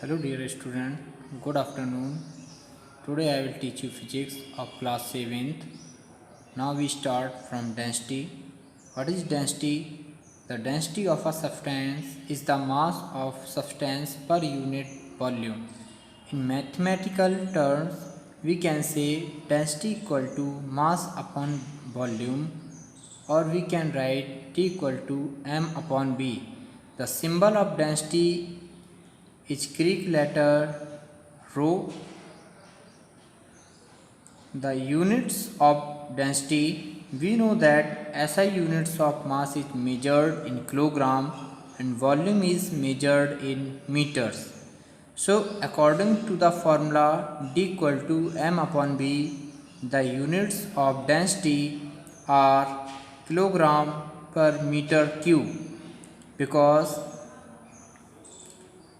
Hello dear student, good afternoon. Today I will teach you physics of class 7th. Now we start from density. What is density? The density of a substance is the mass of substance per unit volume. In mathematical terms, we can say density equal to mass upon volume, or we can write T equal to m upon b. The symbol of density is Greek letter rho. The units of density, we know that SI units of mass is measured in kilogram and volume is measured in meters. So according to the formula D equal to m upon b, the units of density are kilogram per meter cube, because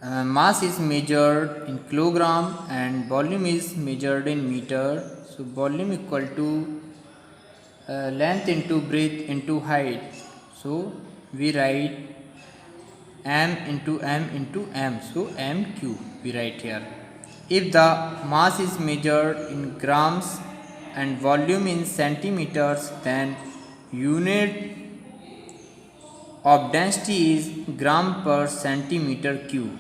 mass is measured in kilogram and volume is measured in meter. So volume equal to length into breadth into height. So we write m into m into m. So m cube we write here. If the mass is measured in grams and volume in centimeters, then unit of density is gram per centimeter cube.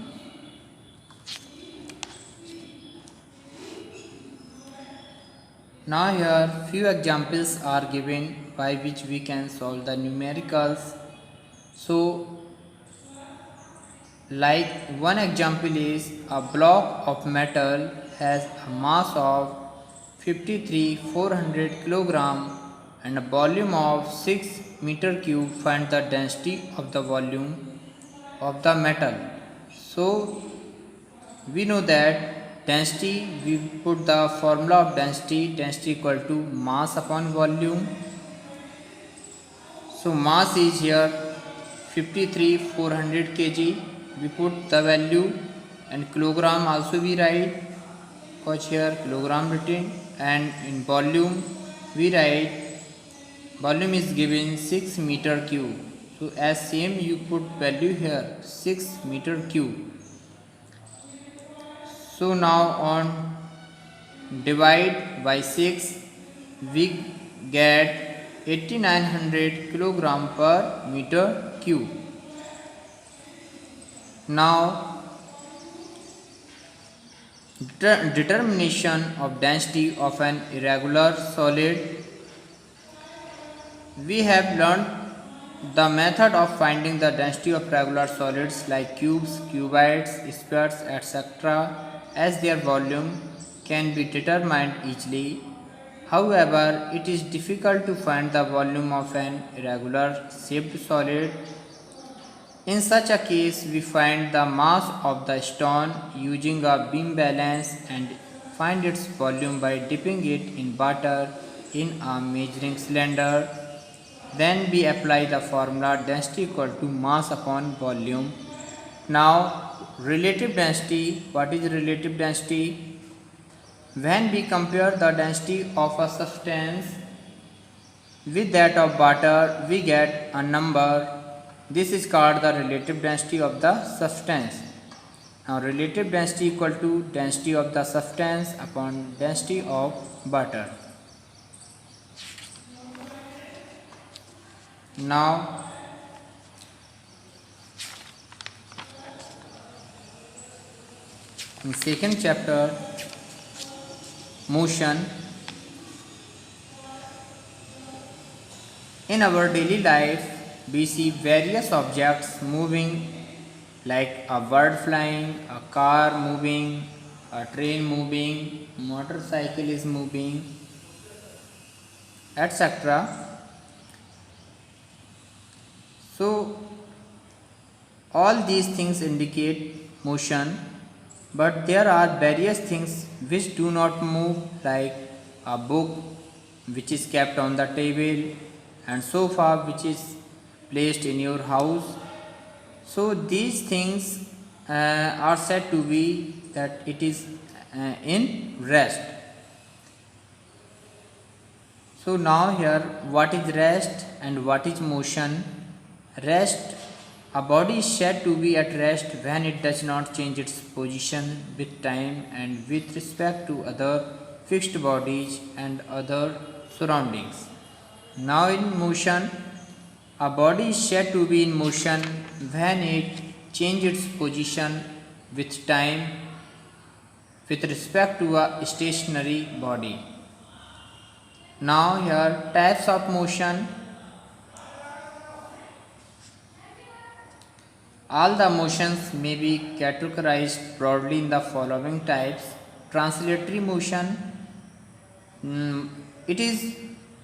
Now here few examples are given by which we can solve the numericals. So like one example is a block of metal has a mass of 53,400 kilogram and a volume of 6 meter cube. Find the density of the volume of the metal. So we know that density, we put the formula of density equal to mass upon volume. So mass is here 53,400 kg. We put the value, and kilogram also we write, because here kilogram written, and in volume we write volume is given 6 meter cube. So as same you put value here 6 meter cube. So now on divide by 6, we get 8900 kilogram per meter cube. Now determination of density of an irregular solid. We have learned the method of finding the density of regular solids like cubes, cuboids, spheres, etc., as their volume can be determined easily. However, it is difficult to find the volume of an irregular shaped solid. In such a case, we find the mass of the stone using a beam balance and find its volume by dipping it in water in a measuring cylinder. Then we apply the formula density equal to mass upon volume. Now relative density, what is relative density? When we compare the density of a substance with that of water, we get a number. This is called the relative density of the substance. Now relative density equal to density of the substance upon density of water. Now in second chapter, motion. In our daily life, we see various objects moving, like a bird flying, a car moving, a train moving, motorcycle is moving, etc. So all these things indicate motion, but there are various things which do not move, like a book which is kept on the table and sofa which is placed in your house. So these things are said to be that it is in rest. So now here, what is rest and what is motion? Rest A body is said to be at rest when it does not change its position with time and with respect to other fixed bodies and other surroundings. Now, in motion, a body is said to be in motion when it changes its position with time with respect to a stationary body. Now, here types of motion. All the motions may be categorized broadly in the following types. Translatory motion. It is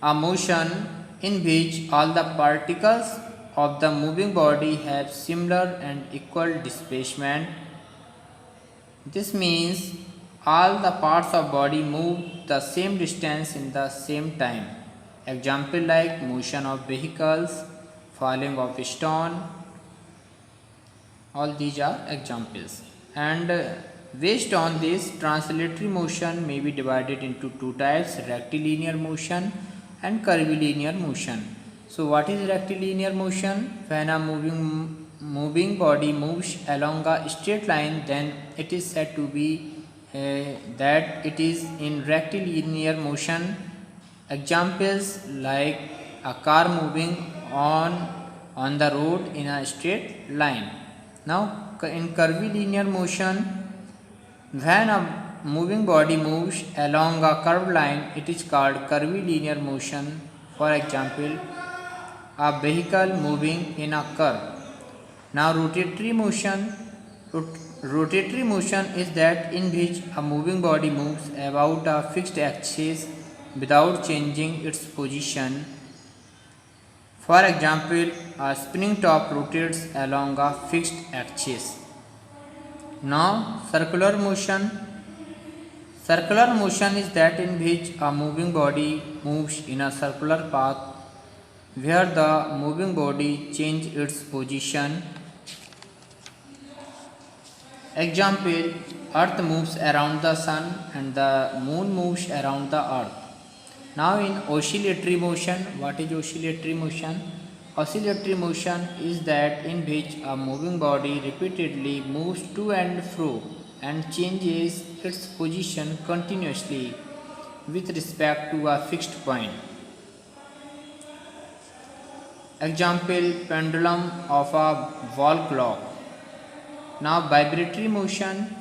a motion in which all the particles of the moving body have similar and equal displacement. This means all the parts of body move the same distance in the same time. Example like motion of vehicles, falling of stone. All these are examples. And based on this, translatory motion may be divided into two types: rectilinear motion and curvilinear motion. So what is rectilinear motion? When a moving body moves along a straight line, then it is said to be that it is in rectilinear motion. Examples like a car moving on the road in a straight line. Now, in curvilinear motion, when a moving body moves along a curved line, it is called curvilinear motion. For example, a vehicle moving in a curve. Now, rotatory motion. Rotatory motion is that in which a moving body moves about a fixed axis without changing its position. For example, a spinning top rotates along a fixed axis. Now, circular motion. Circular motion is that in which a moving body moves in a circular path where the moving body changes its position. Example, Earth moves around the Sun and the Moon moves around the Earth. Now in oscillatory motion, what is oscillatory motion? Oscillatory motion is that in which a moving body repeatedly moves to and fro and changes its position continuously with respect to a fixed point. Example, pendulum of a wall clock. Now vibratory motion.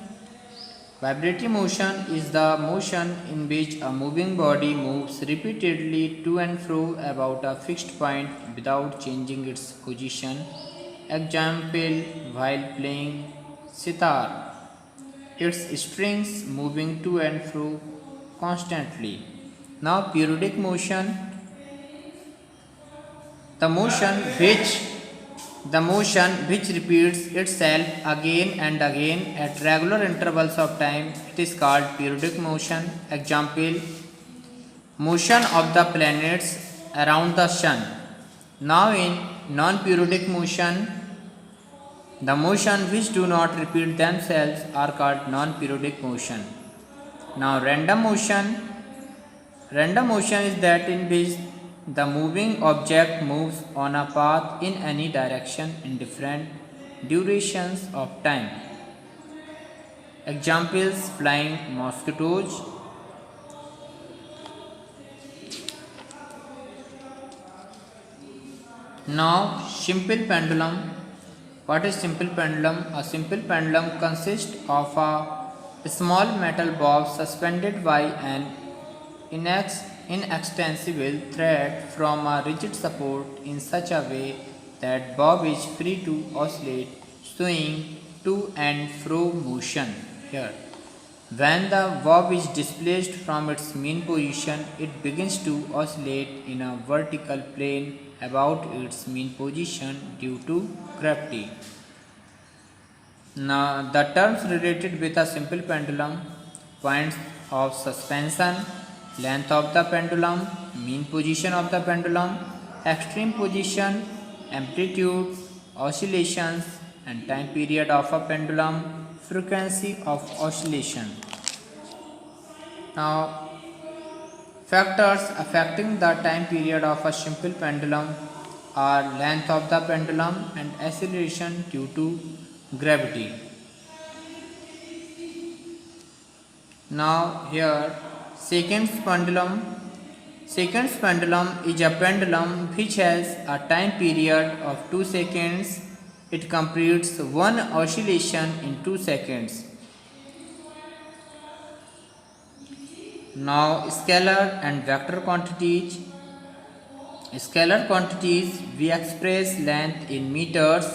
Vibratory motion is the motion in which a moving body moves repeatedly to and fro about a fixed point without changing its position. Example, while playing sitar, its strings moving to and fro constantly. Now periodic motion. The motion which repeats itself again and again at regular intervals of time, it is called periodic motion. Example, motion of the planets around the sun. Now in non-periodic motion, the motion which do not repeat themselves are called non-periodic motion. Now random motion. Random motion is that in which the moving object moves on a path in any direction in different durations of time. Examples, flying mosquitoes. Now simple pendulum. What is simple pendulum? A simple pendulum consists of a small metal bob suspended by an inextensible thread from a rigid support in such a way that bob is free to oscillate, swing to and fro motion. Here, when the bob is displaced from its mean position, it begins to oscillate in a vertical plane about its mean position due to gravity. Now, the terms related with a simple pendulum: points of suspension, length of the pendulum, mean position of the pendulum, extreme position, amplitude, oscillations, and time period of a pendulum, frequency of oscillation. Now, factors affecting the time period of a simple pendulum are length of the pendulum and acceleration due to gravity. Now here seconds pendulum. Seconds pendulum is a pendulum which has a time period of 2 seconds. It completes one oscillation in 2 seconds. Now scalar and vector quantities. Scalar quantities we express length in meters.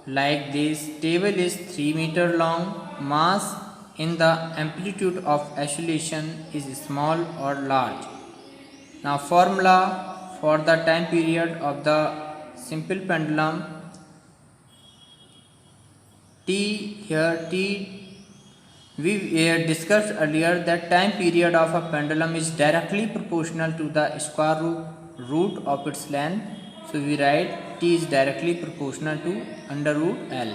Like this table is 3 meter long. Mass in the amplitude of oscillation is small or large. Now formula for the time period of the simple pendulum. We discussed earlier that time period of a pendulum is directly proportional to the square root of its length. So we write T is directly proportional to under root L,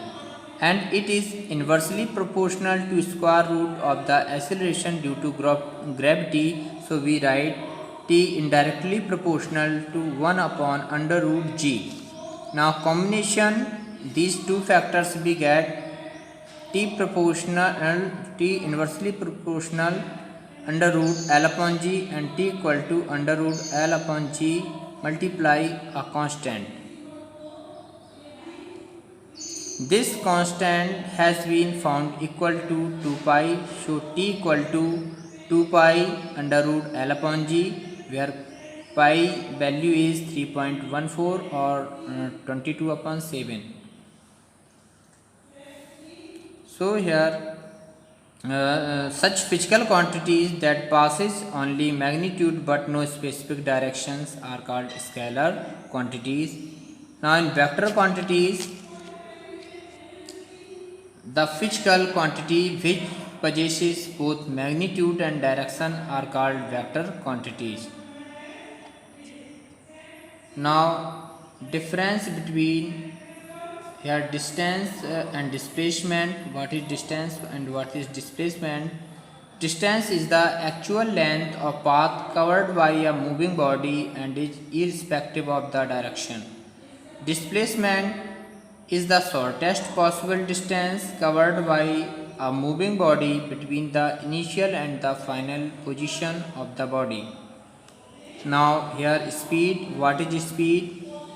and it is inversely proportional to square root of the acceleration due to gravity. So we write T indirectly proportional to 1 upon under root G. Now combination these two factors we get T inversely proportional under root L upon G and T equal to under root L upon G multiply a constant. This constant has been found equal to 2 pi, so T equal to 2 pi under root L upon G, where pi value is 3.14 or 22 upon 7. So here such physical quantities that passes only magnitude but no specific directions are called scalar quantities. Now in vector quantities, the physical quantity which possesses both magnitude and direction are called vector quantities. Now difference between here distance and displacement. What is distance and what is displacement? Distance is the actual length of path covered by a moving body and is irrespective of the direction. Displacement is the shortest possible distance covered by a moving body between the initial and the final position of the body. Now here speed. What is speed?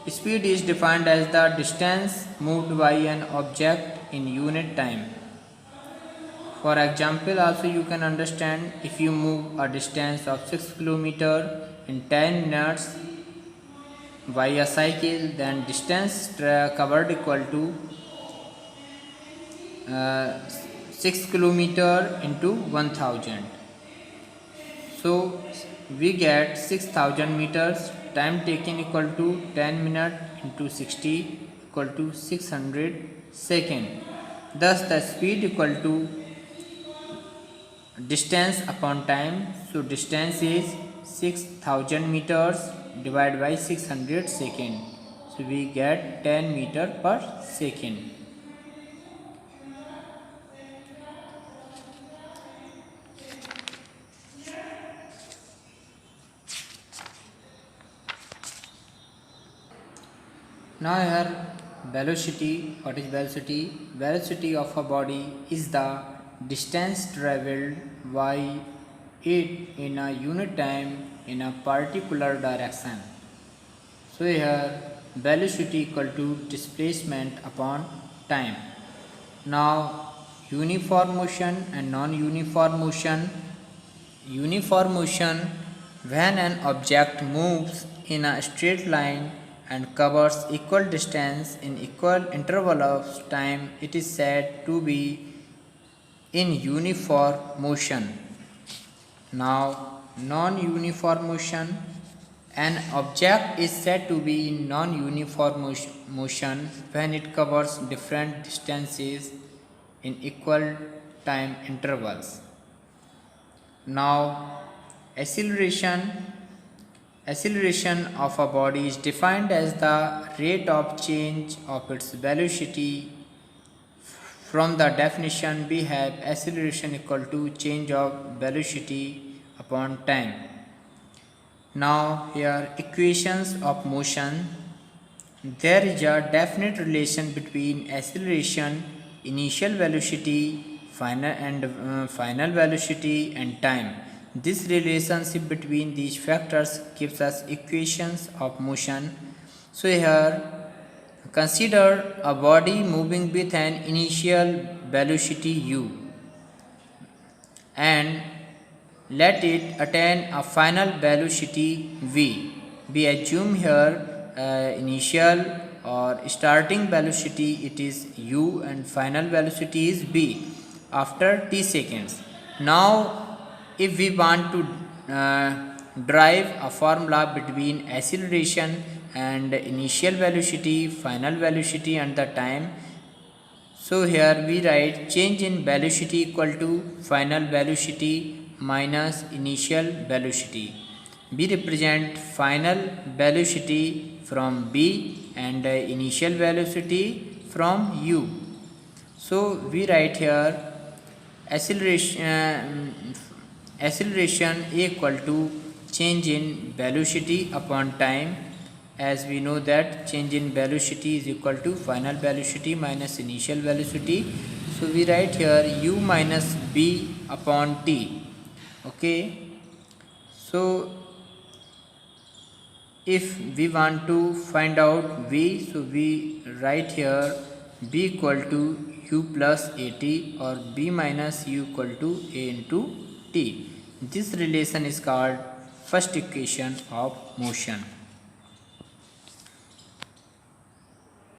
Speed is defined as the distance moved by an object in unit time. For example, also you can understand, if you move a distance of 6 km in 10 minutes by a cycle, then distance covered equal to 6 km into 1000. So we get 6000 meters. Time taken equal to 10 minutes into 60 equal to 600 seconds. Thus the speed equal to distance upon time. So distance is 6000 meters divided by 600 seconds. So we get 10 meter per second. Now here velocity. What is velocity? Velocity of a body is the distance travelled by it in a unit time in a particular direction. So here velocity equal to displacement upon time. Now uniform motion and non-uniform motion. Uniform motion, when an object moves in a straight line and covers equal distance in equal interval of time, it is said to be in uniform motion. Now non-uniform motion, an object is said to be in non-uniform motion when it covers different distances in equal time intervals. Now acceleration of a body is defined as the rate of change of its velocity. From the definition we have acceleration equal to change of velocity upon time. Now here equations of motion. There is a definite relation between acceleration, initial velocity, final velocity and time. This relationship between these factors gives us equations of motion. So here consider a body moving with an initial velocity u and let it attain a final velocity v. We assume here initial or starting velocity it is u and final velocity is v after t seconds. Now if we want to derive a formula between acceleration and initial velocity, final velocity and the time, so here we write change in velocity equal to final velocity minus initial velocity. We represent final velocity from b and initial velocity from u. So we write here acceleration equal to change in velocity upon time, as we know that change in velocity is equal to final velocity minus initial velocity. So we write here u minus b upon t. Okay, so if we want to find out v, so we write here b equal to u plus at or b minus u equal to a into t. This relation is called first equation of motion.